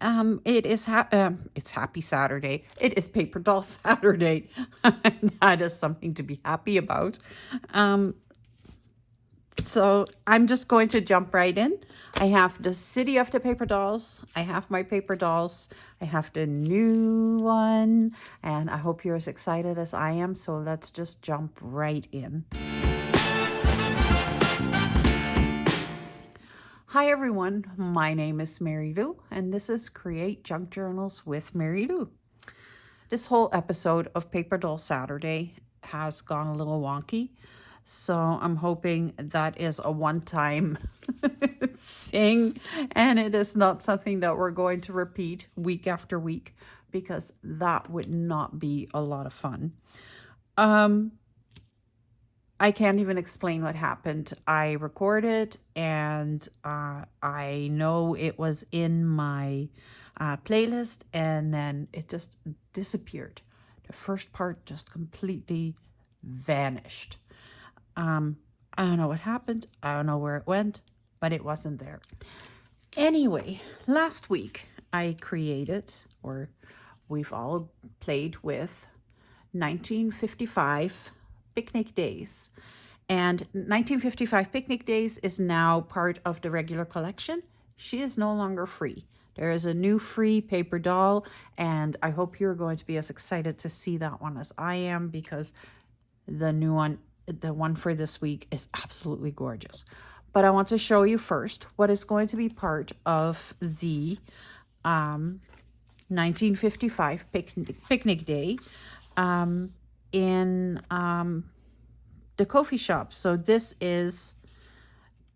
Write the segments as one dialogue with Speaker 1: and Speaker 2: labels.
Speaker 1: It's Happy Saturday. It is Paper Doll Saturday. That is something to be happy about. So I'm just going to jump right in. I have the City of the Paper Dolls. I have my paper dolls. I have the new one. And I hope you're as excited as I am. So let's just jump right in. Hi everyone, my name is Mary Lou, and this is Create Junk Journals with Mary Lou. This whole episode of Paper Doll Saturday has gone a little wonky, so I'm hoping that is a one-time thing, and it is not something that we're going to repeat week after week, because that would not be a lot of fun. I can't even explain what happened. I recorded and I know it was in my playlist, and then it just disappeared. The first part just completely vanished. I don't know what happened. I don't know where it went, but it wasn't there. Anyway, last week I created, or we've all played with, 1955 Picnic Days. And 1955 Picnic Days is now part of the regular collection. She is no longer free. There is a new free paper doll, and I hope you're going to be as excited to see that one as I am, because the new one, the one for this week, is absolutely gorgeous. But I want to show you first what is going to be part of the 1955 Picnic Day in the coffee shop. So this is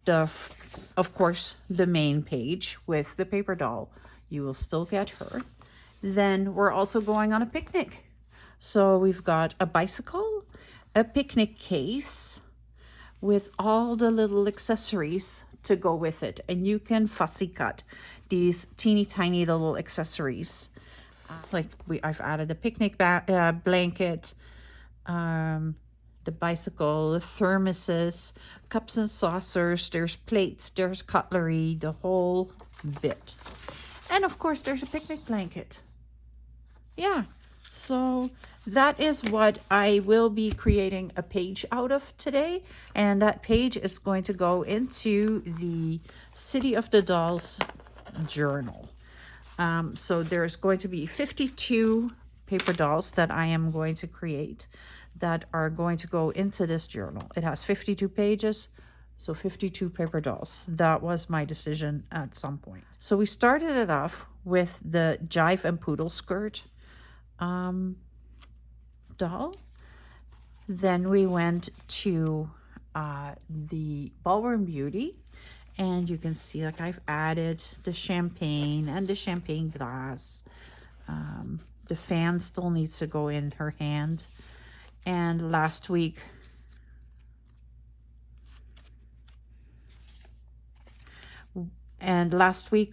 Speaker 1: of course, the main page with the paper doll. You will still get her. Then we're also going on a picnic. So we've got a bicycle, a picnic case with all the little accessories to go with it. And you can fussy cut these teeny tiny little accessories. Like I've added a picnic blanket, the bicycle, the thermoses, cups and saucers, there's plates, there's cutlery, the whole bit. And of course there's a picnic blanket. Yeah, so that is what I will be creating a page out of today. And that page is going to go into the City of the Dolls journal. So there's going to be 52 paper dolls that I am going to create that are going to go into this journal. It has 52 pages, so 52 paper dolls. That was my decision at some point. So we started it off with the Jive and Poodle skirt doll. Then we went to the Ballroom Beauty. And you can see, like, I've added the champagne and the champagne glass. The fan still needs to go in her hand. And last week,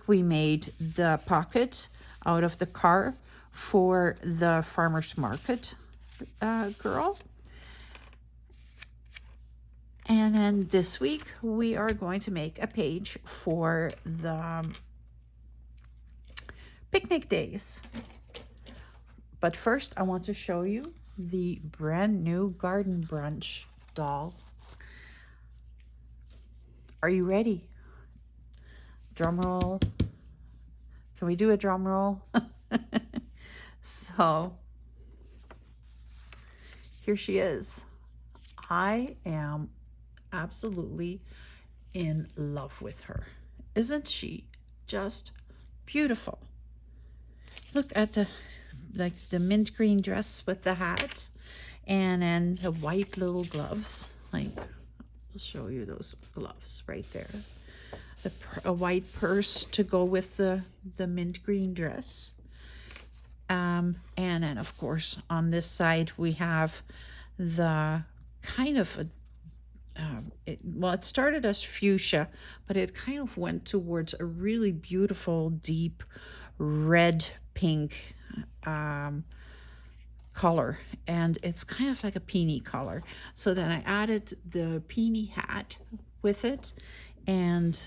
Speaker 1: we made the pocket out of the car for the farmer's market girl. And then this week, we are going to make a page for the picnic days. But first, I want to show you the brand new Garden Brunch doll. Are you ready? Drum roll. Can we do a drum roll? So, here she is. I am absolutely in love with her. Isn't she just beautiful? Look at the mint green dress with the hat, and then the white little gloves. Like, I'll show you those gloves right there. A white purse to go with the mint green dress. And then of course on this side we have the kind of a it started as fuchsia, but it kind of went towards a really beautiful deep red pink color, and it's kind of like a peony color. So then I added the peony hat with it, and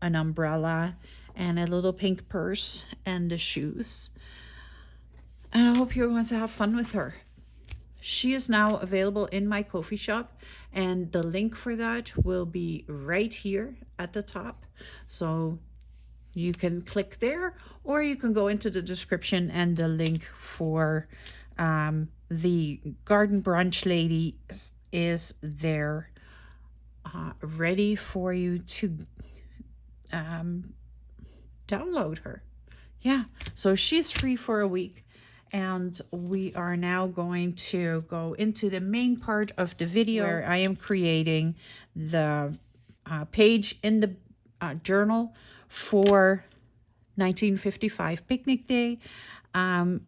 Speaker 1: an umbrella and a little pink purse and the shoes. And I hope you're going to have fun with her. She is now available in my coffee shop, and the link for that will be right here at the top. So you can click there, or you can go into the description, and the link for the Garden Brunch lady is there, ready for you to download her. Yeah, so she's free for a week. And we are now going to go into the main part of the video where I am creating the page in the journal for 1955 Picnic Day. And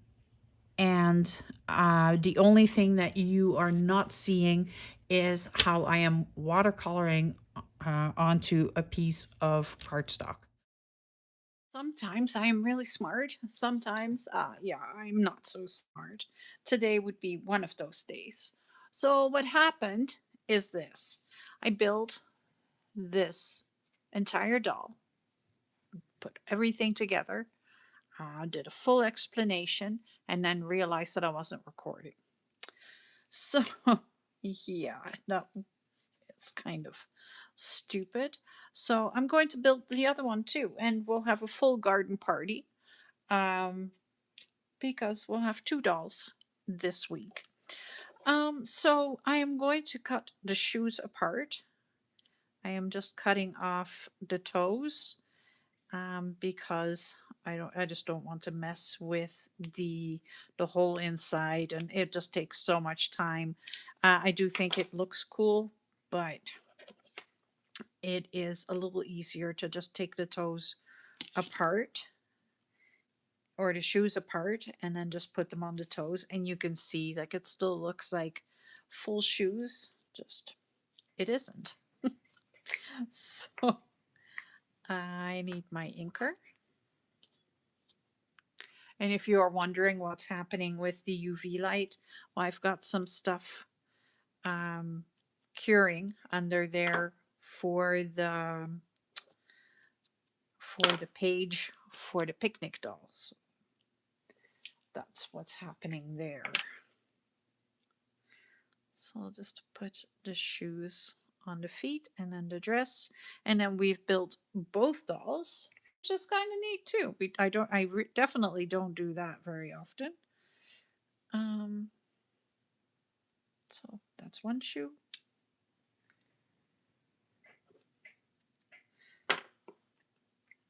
Speaker 1: the only thing that you are not seeing is how I am watercoloring onto a piece of cardstock. Sometimes I am really smart. Sometimes, yeah, I'm not so smart. Today would be one of those days. So, what happened is this: I built this entire doll, put everything together, did a full explanation, and then realized that I wasn't recording. So, yeah, that it's kind of stupid. So, I'm going to build the other one too, and we'll have a full garden party. Um, because we'll have two dolls this week. So I am going to cut the shoes apart. I am just cutting off the toes because I just don't want to mess with the whole inside, and it just takes so much time. I do think it looks cool, but it is a little easier to just take the toes apart, or the shoes apart, and then just put them on the toes, and you can see like it still looks like full shoes, just it isn't. So I need my inker, and if you are wondering what's happening with the UV light, well, I've got some stuff curing under there for the page for the picnic dolls. That's what's happening there. So I'll just put the shoes on the feet and then the dress, and then we've built both dolls, which is kind of neat too. I definitely don't do that very often. So that's one shoe.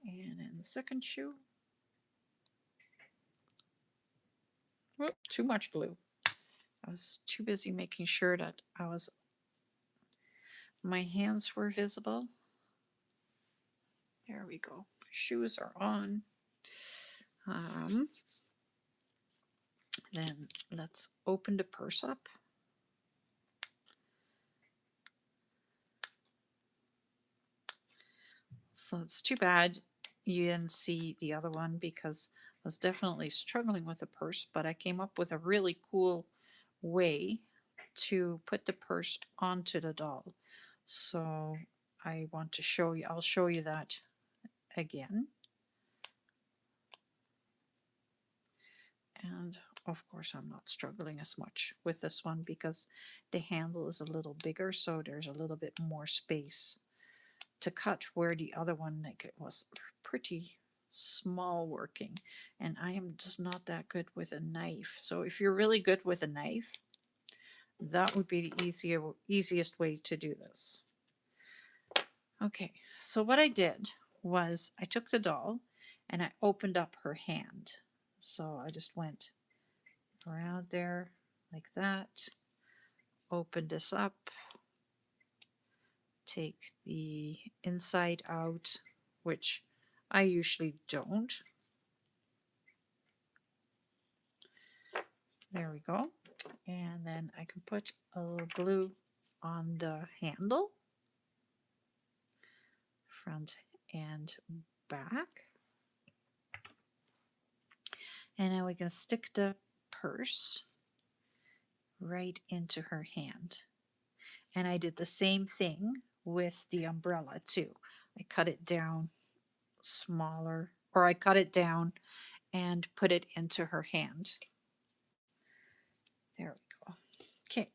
Speaker 1: And then the second shoe. Whoop, too much glue. I was too busy making sure that my hands were visible. There we go. Shoes are on. Then let's open the purse up. So it's too bad you didn't see the other one, because I was definitely struggling with the purse, but I came up with a really cool way to put the purse onto the doll. So I want to show you, I'll show you that again. And of course I'm not struggling as much with this one because the handle is a little bigger, so there's a little bit more space to cut, where the other one, like, it was pretty small working, and I am just not that good with a knife. So if you're really good with a knife, that would be the easiest way to do this. Okay, so what I did was I took the doll and I opened up her hand. So I just went around there like that, opened this up, take the inside out, which I usually don't. There we go. And then I can put a little glue on the handle, front and back. And then we can stick the purse right into her hand. And I did the same thing with the umbrella too. I cut it down smaller, or I cut it down and put it into her hand. There we go. Okay.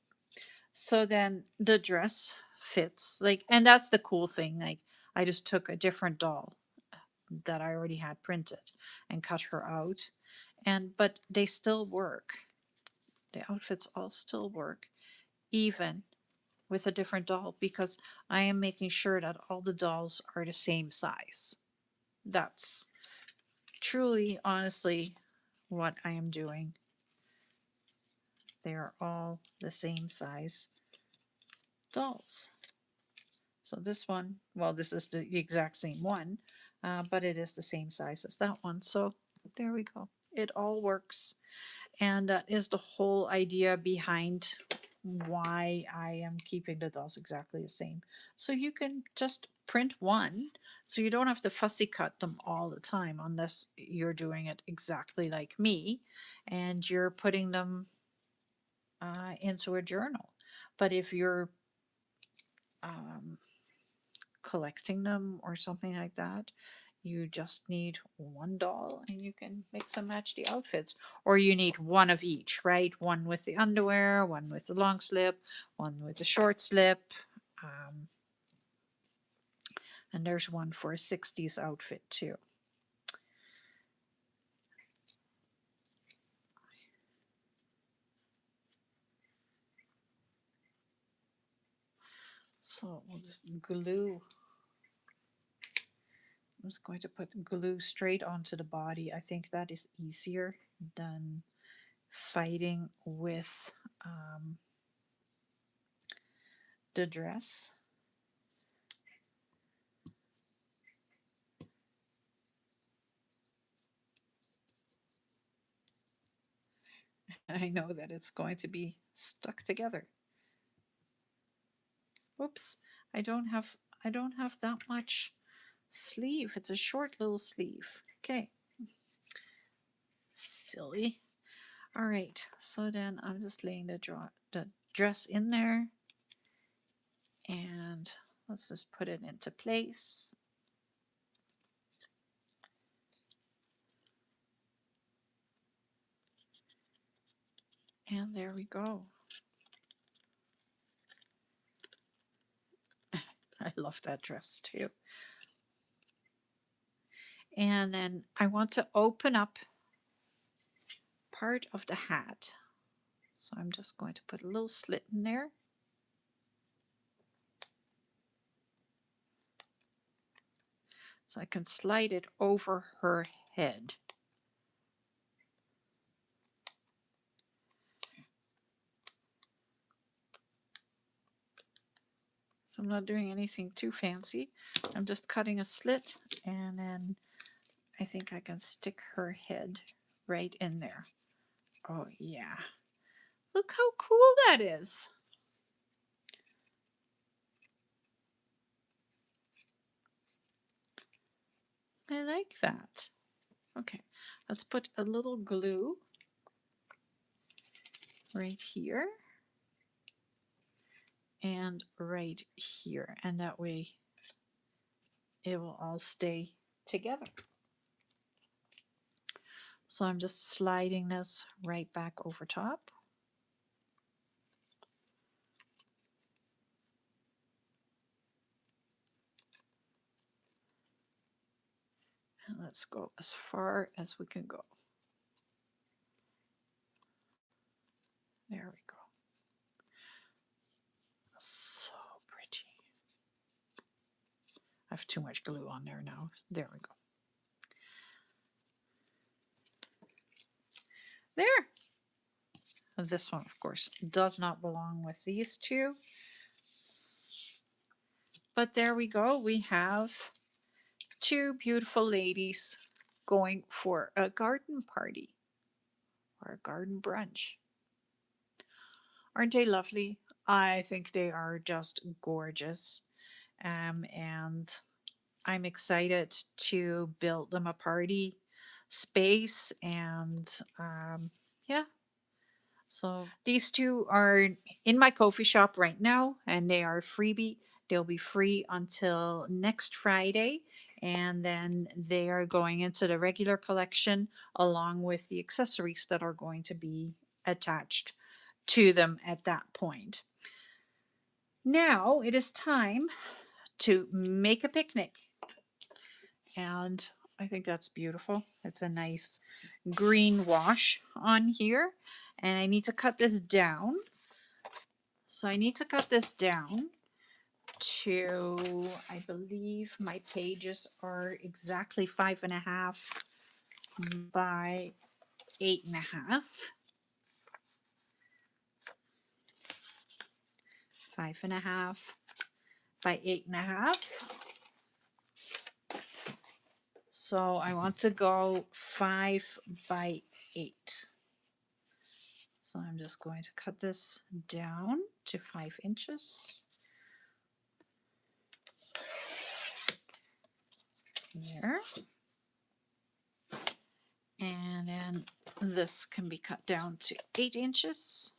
Speaker 1: So then the dress fits like, and that's the cool thing. Like, I just took a different doll that I already had printed and cut her out. But they still work. The outfits all still work, even with a different doll, because I am making sure that all the dolls are the same size. That's truly, honestly, what I am doing. They are all the same size dolls. So this one, well, this is the exact same one, but it is the same size as that one. So there we go. It all works. And that is the whole idea behind why I am keeping the dolls exactly the same. So you can just print one, so you don't have to fussy cut them all the time unless you're doing it exactly like me and you're putting them into a journal. But if you're um, collecting them or something like that, you just need one doll and you can mix and match the outfits. Or you need one of each, right? One with the underwear, one with the long slip, one with the short slip. Um, and there's one for a 60s outfit too. So we'll just glue. I'm just going to put glue straight onto the body. I think that is easier than fighting with the dress. I know that it's going to be stuck together. Oops, I don't have that much sleeve. It's a short little sleeve. Okay. Silly. All right. So then I'm just laying the dress in there, and let's just put it into place. And there we go. I love that dress too. And then I want to open up part of the hat. So I'm just going to put a little slit in there. So I can slide it over her head. So I'm not doing anything too fancy. I'm just cutting a slit, and then I think I can stick her head right in there. Oh yeah. Look how cool that is. I like that. Okay, let's put a little glue right here and right here, and that way it will all stay together. So I'm just sliding this right back over top. And let's go as far as we can go. There we go. So pretty. I have too much glue on there now. There we go. There. This one, of course, does not belong with these two. But there we go. We have two beautiful ladies going for a garden party or a garden brunch. Aren't they lovely? I think they are just gorgeous. And I'm excited to build them a party space. And yeah, so these two are in my coffee shop right now, and they are freebie They'll be free until next Friday, and then they are going into the regular collection along with the accessories that are going to be attached to them at that point. Now it is time to make a picnic. And I think that's beautiful. It's a nice green wash on here. And I need to cut this down. So I need to cut this down to, I believe my pages are exactly 5.5 by 8.5. 5.5 by 8.5. So I want to go 5 by 8. So I'm just going to cut this down to 5 inches. There. And then this can be cut down to 8 inches.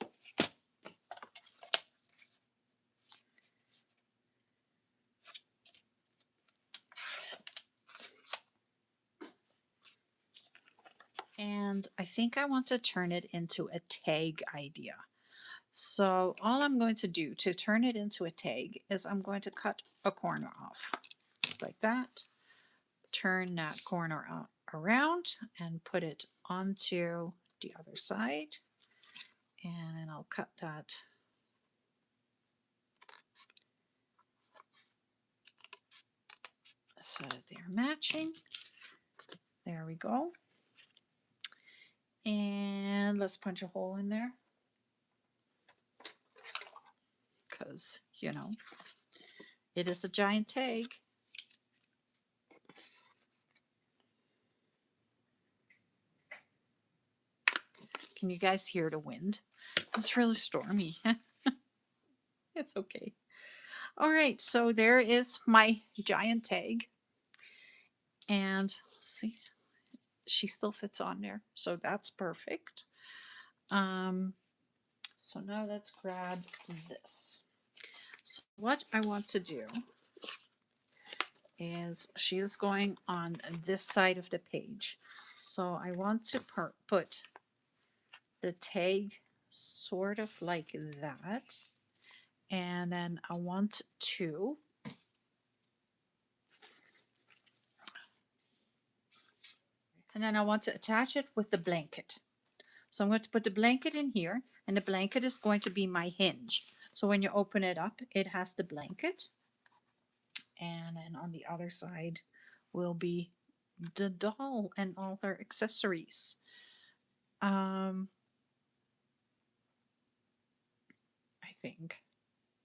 Speaker 1: And I think I want to turn it into a tag idea. So all I'm going to do to turn it into a tag is I'm going to cut a corner off, just like that. Turn that corner around and put it onto the other side. And then I'll cut that so that they're matching. There we go. And let's punch a hole in there. Because, you know, it is a giant tag. Can you guys hear the wind? It's really stormy. It's okay. All right, so there is my giant tag. And see, she still fits on there. So that's perfect. So now let's grab this. So what I want to do is she is going on this side of the page. So I want to put the tag sort of like that. And then I want to attach it with the blanket. So I'm going to put the blanket in here, and the blanket is going to be my hinge. So when you open it up, it has the blanket. And then on the other side will be the doll and all her accessories. I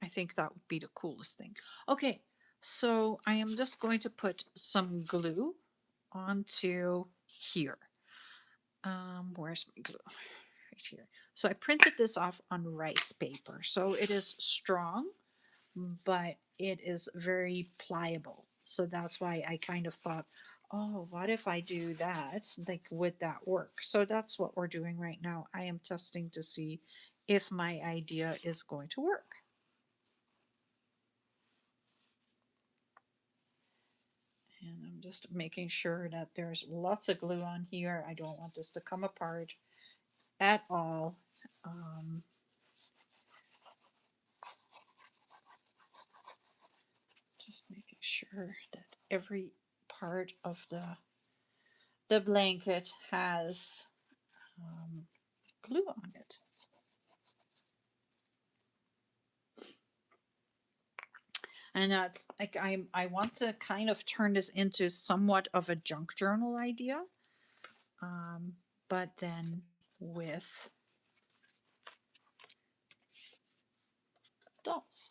Speaker 1: think that would be the coolest thing. Okay, so I am just going to put some glue onto here. Where's my glue? Right here. So I printed this off on rice paper. So it is strong, but it is very pliable. So that's why I kind of thought, oh, what if I do that? Like, would that work? So that's what we're doing right now. I am testing to see if my idea is going to work. And I'm just making sure that there's lots of glue on here. I don't want this to come apart at all. Just making sure that every part of the blanket has glue on it. And that's like I want to kind of turn this into somewhat of a junk journal idea, but then with dolls.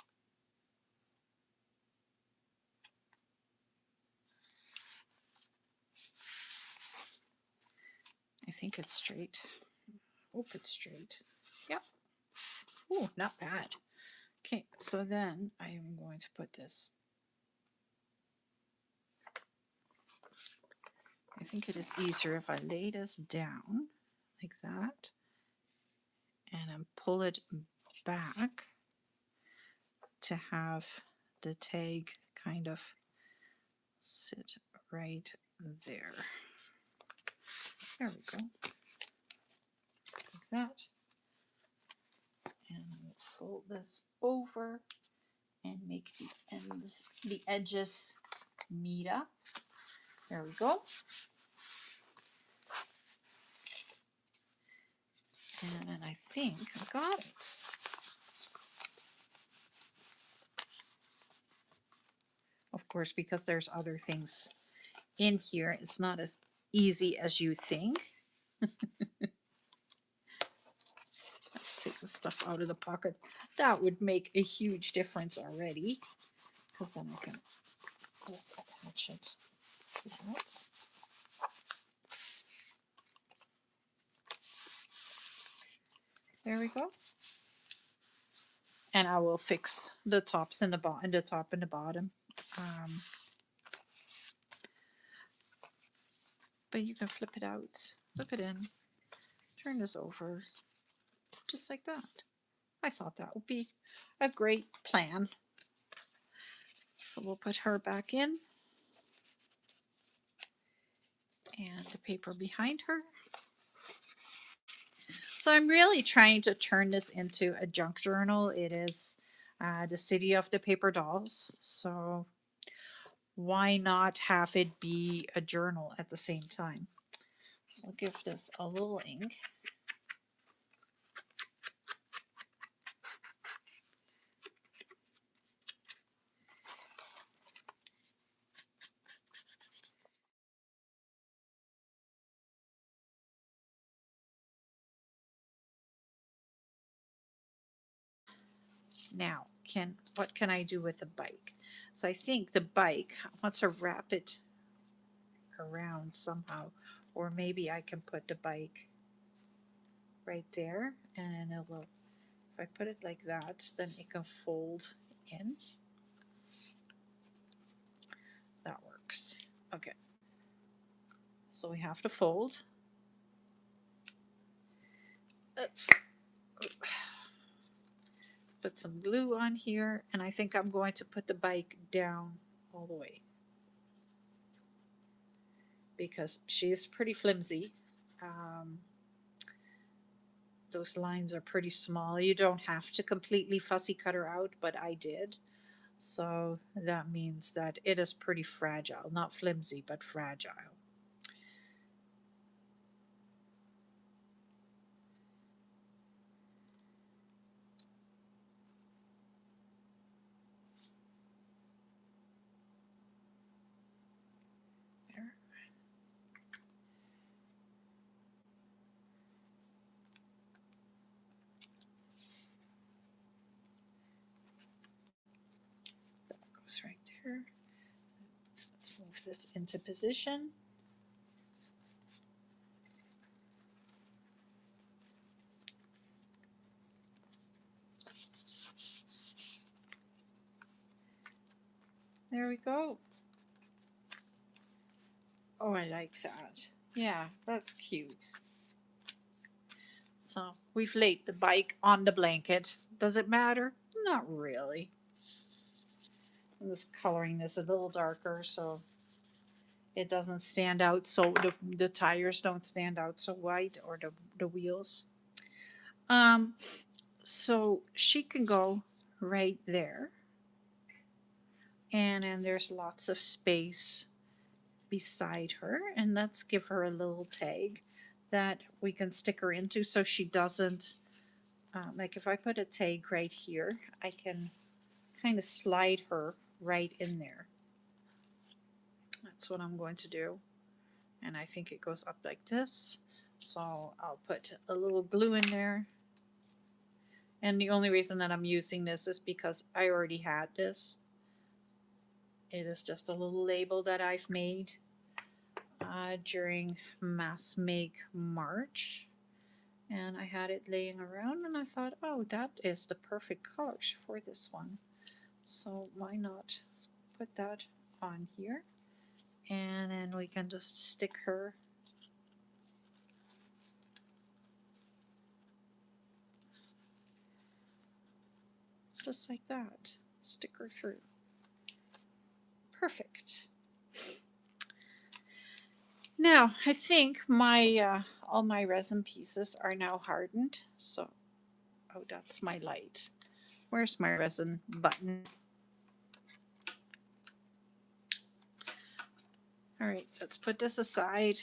Speaker 1: I think it's straight. Hope it's straight. Yep. Oh, not bad. Okay, so then I am going to put this. I think it is easier if I lay this down like that and then pull it back to have the tag kind of sit right there. There we go. Like that. And we'll fold this over and make the edges meet up. There we go. And then I think I got it. Of course, because there's other things in here, it's not as easy as you think. Let's take the stuff out of the pocket. That would make a huge difference already, because then I can just attach it to that. There we go. And I will fix the tops and the bottom, the top and the bottom. But you can flip it out, flip it in, turn this over, just like that. I thought that would be a great plan. So we'll put her back in. And the paper behind her. So I'm really trying to turn this into a junk journal. It is the city of the paper dolls. So why not have it be a journal at the same time? So I'll give this a little ink. Now, what can I do with the bike? So I think the bike, I want to wrap it around somehow, or maybe I can put the bike right there, and it will, if I put it like that, then it can fold in. That works. Okay. So we have to fold. Let's put some glue on here, and I think I'm going to put the bike down all the way because she's pretty flimsy. Those lines are pretty small. You don't have to completely fussy cut her out, but I did. So that means that it is pretty fragile. Not flimsy, but fragile. There. That goes right there. Let's move this into position. There we go. Oh, I like that. Yeah, that's cute. So we've laid the bike on the blanket. Does it matter? Not really. I'm just coloring this a little darker so it doesn't stand out, so the tires don't stand out so white, or the wheels. So she can go right there. And then there's lots of space beside her. And let's give her a little tag that we can stick her into so she doesn't, like if I put a tag right here, I can kind of slide her right in there. That's what I'm going to do. And I think it goes up like this. So I'll put a little glue in there. And the only reason that I'm using this is because I already had this. It is just a little label that I've made during Mass Make March. And I had it laying around and I thought, oh, that is the perfect colors for this one. So why not put that on here? And then we can just stick her just like that. Stick her through. Perfect. Now, I think my all my resin pieces are now hardened. So, oh, that's my light. Where's my resin button? All right, let's put this aside.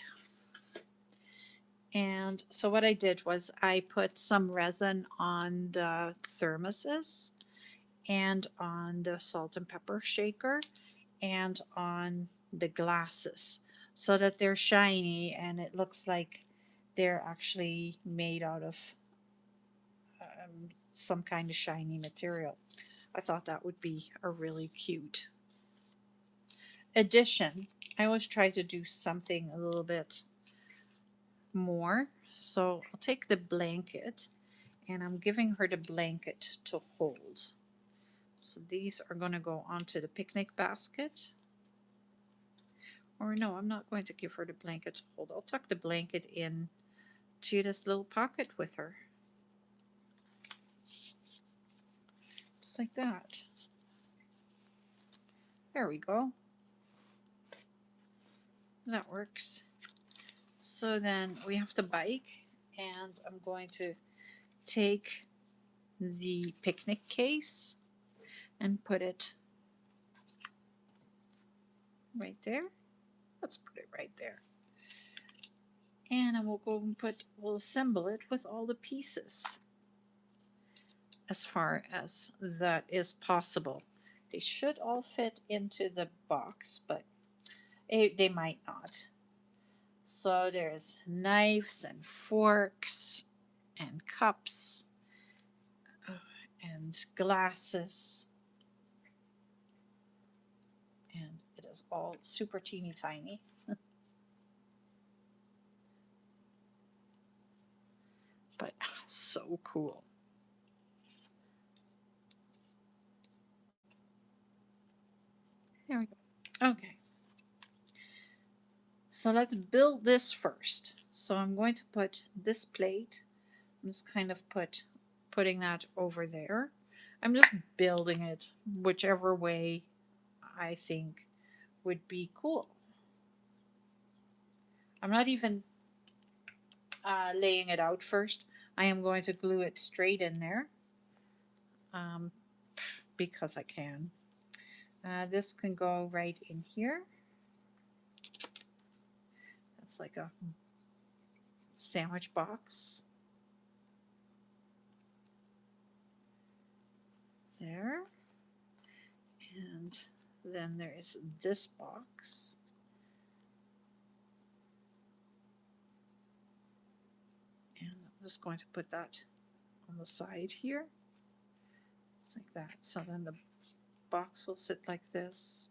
Speaker 1: And so what I did was I put some resin on the thermoses and on the salt and pepper shaker and on the glasses so that they're shiny and it looks like they're actually made out of some kind of shiny material. I thought that would be a really cute addition. I always try to do something a little bit more. So I'll take the blanket and I'm giving her the blanket to hold. So these are going to go onto the picnic basket. Or no, I'm not going to give her the blanket to hold. I'll tuck the blanket in to this little pocket with her. Just like that. There we go. That works. So then we have the bike, and I'm going to take the picnic case and put it right there. Let's put it right there. And I will go and we'll assemble it with all the pieces as far as that is possible. They should all fit into the box, but they might not. So there's knives and forks and cups and glasses. And it is all super teeny tiny. But so cool. There we go. Okay. So let's build this first. So I'm going to put this plate. I'm just kind of putting that over there. I'm just building it whichever way I think would be cool. I'm not even laying it out first. I am going to glue it straight in there because I can. This can go right in here. That's like a sandwich box. There. And then there is this box. And I'm just going to put that on the side here. Just like that. So then the box will sit like this.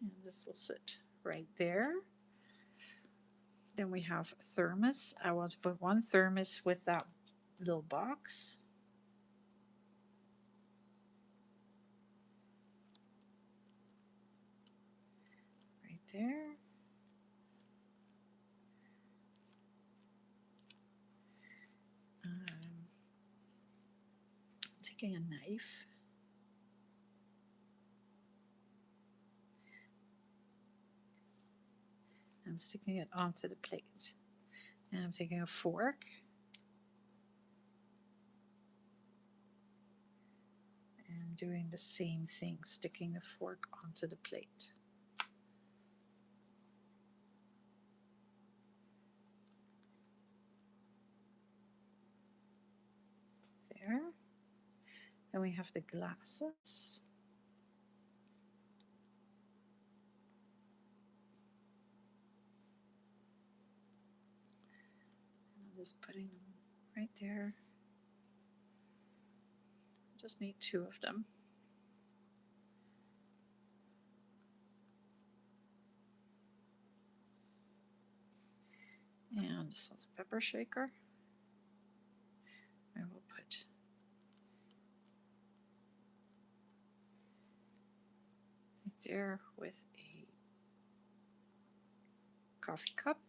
Speaker 1: And this will sit right there. Then we have a thermos. I want to put one thermos with that little box. Right there. Taking a knife. I'm sticking it onto the plate. And I'm taking a fork. And doing the same thing, sticking the fork onto the plate. There. Then we have the glasses. I'm just putting them right there. Just need two of them. And salt and pepper shaker. I will put right there with a coffee cup.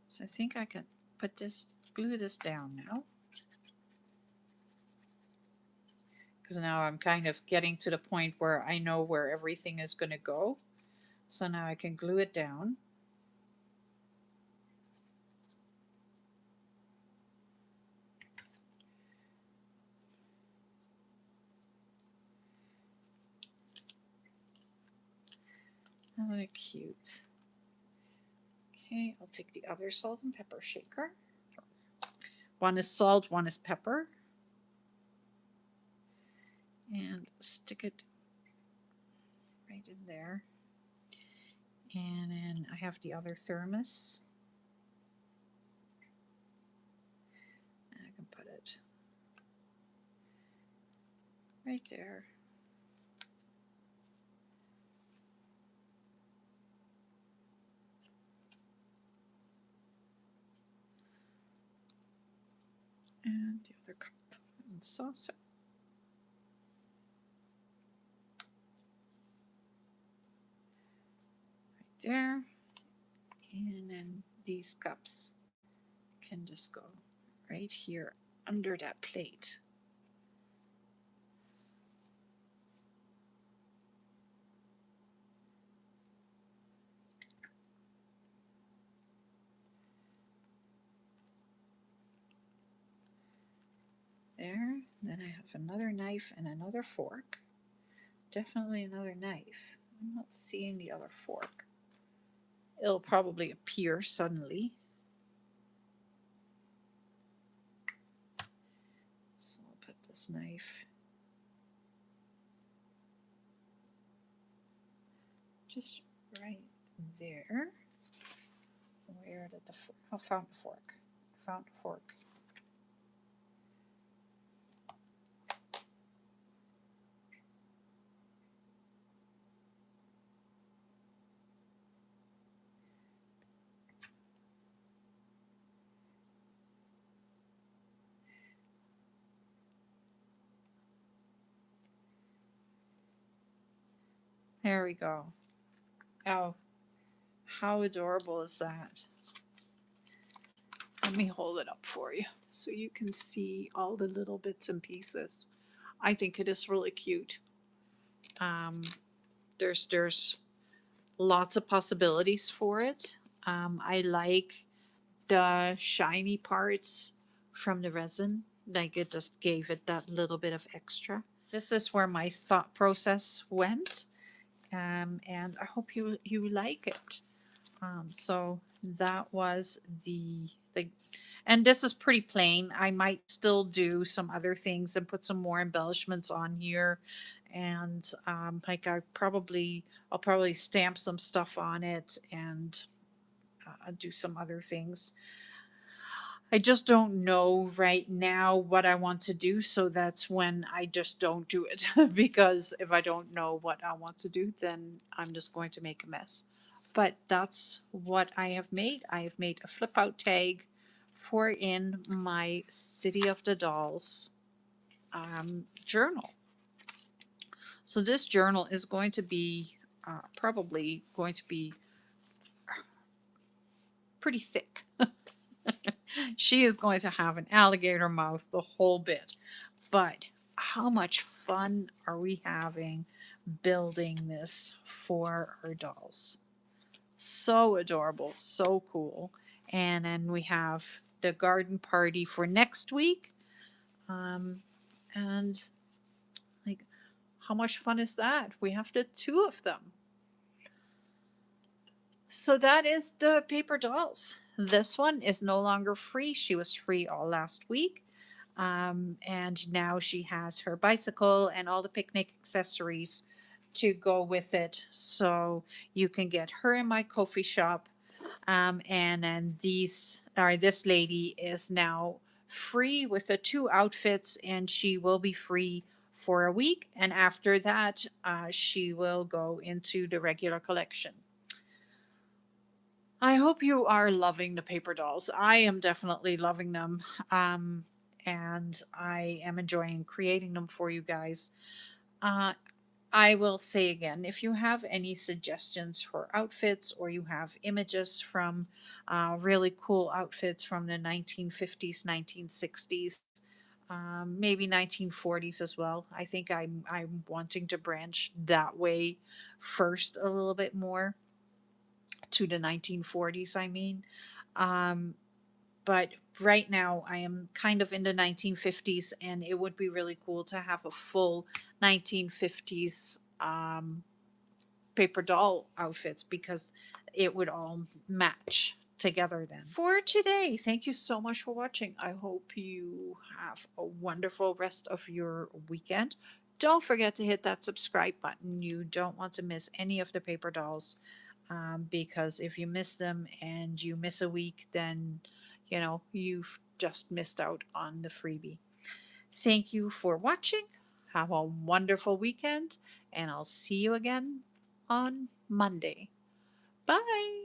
Speaker 1: So I think I can put this glue this down now. Because now I'm kind of getting to the point where I know where everything is going to go. So now I can glue it down. Oh, cute. Okay, I'll take the other salt and pepper shaker. One is salt, one is pepper. And stick it right in there. And then I have the other thermos. And I can put it right there. And the other cup and saucer. Right there. And then these cups can just go right here under that plate. There. Then I have another knife and another fork. Definitely another knife. I'm not seeing the other fork. It'll probably appear suddenly. So I'll put this knife just right there. Where did the fork? I found the fork. Found the fork. There we go. Oh, how adorable is that? Let me hold it up for you so you can see all the little bits and pieces. I think it is really cute. There's lots of possibilities for it. I like the shiny parts from the resin. Like it just gave it that little bit of extra. This is where my thought process went. And I hope you like it. So that was the and this is pretty plain. I might still do some other things and put some more embellishments on here, and like I'll probably stamp some stuff on it and do some other things. I just don't know right now what I want to do, so that's when I just don't do it. Because if I don't know what I want to do, then I'm just going to make a mess. But that's what I have made. I have made a flip out tag for in my City of the Dolls journal. So this journal is going to be probably going to be pretty thick. She is going to have an alligator mouth, the whole bit. But how much fun are we having building this for our dolls? So adorable, so cool. And then we have the garden party for next week. And like, how much fun is that? We have the two of them. So that is the paper dolls. This one is no longer free. She was free all last week. And now she has her bicycle and all the picnic accessories to go with it. So you can get her in my coffee shop. And then this lady is now free with the two outfits, and she will be free for a week. And after that, she will go into the regular collection. I hope you are loving the paper dolls. I am definitely loving them. And I am enjoying creating them for you guys. I will say again, if you have any suggestions for outfits or you have images from really cool outfits from the 1950s, 1960s, maybe 1940s as well. I think I'm wanting to branch that way first a little bit more to the 1940s, I mean. Um, but right now I am kind of in the 1950s, and it would be really cool to have a full 1950s paper doll outfits because it would all match together then. For today, thank you so much for watching. I hope you have a wonderful rest of your weekend. Don't forget to hit that subscribe button. You don't want to miss any of the paper dolls, because if you miss them and you miss a week, then you've just missed out on the freebie. Thank you for watching. Have a wonderful weekend, and I'll see you again on Monday. Bye.